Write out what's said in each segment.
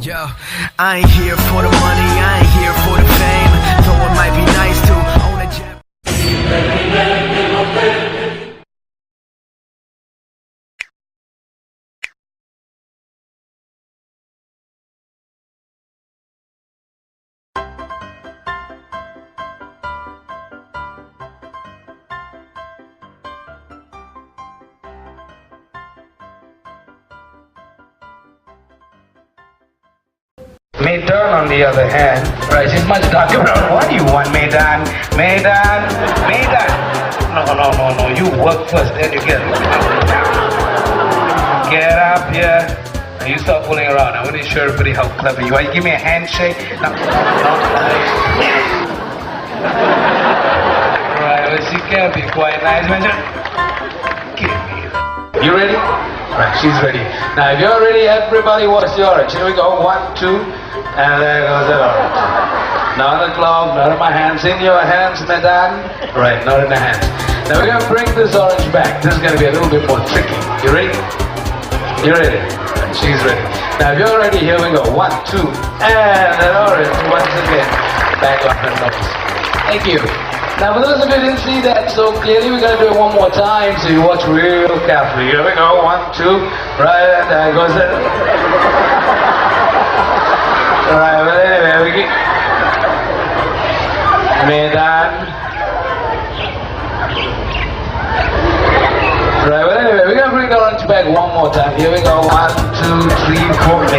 Yo, I ain't here for the money, I ain't here for the fame. Though it might be nice to own a jet. Maidan, on the other hand, right, she's much darker brown. What do you want, Maidan? Maidan? Maidan? No, you work first, then you get up here, and you start pulling around. I want to show everybody how clever you are. You give me a handshake. No. Right, well, she can be quite nice. Give me. You ready? Right, she's ready. Now, if you're ready, everybody, what's your orange? Here we go. 1, 2, and there goes the orange. Not on the glove, not in my hands. In your hands, madam. Right, not in the hands. Now, we're going to bring this orange back. This is going to be a little bit more tricky. You ready? You ready? Right, she's ready. Now, if you're ready, here we go. 1, 2, and an orange once again. Back up and nose. Thank you. Now, for those of you who didn't see that so clearly, we're going to do it one more time, so you watch real carefully. Here we go, 1, 2, right, and there goes it. Right, well, anyway, we get... Maidan. Right, well, anyway, we're going to bring the orange back one more time. Here we go, 1, 2, 3, 4,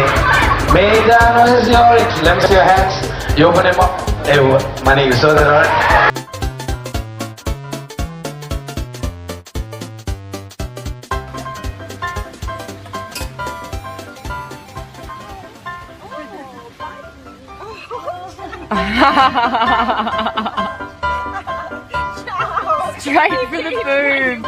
Maidan, where's the orange? Let me see your hands. You open them up. Hey, money, you saw that orange? Straight for the food.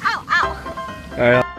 Ow, ow. All right.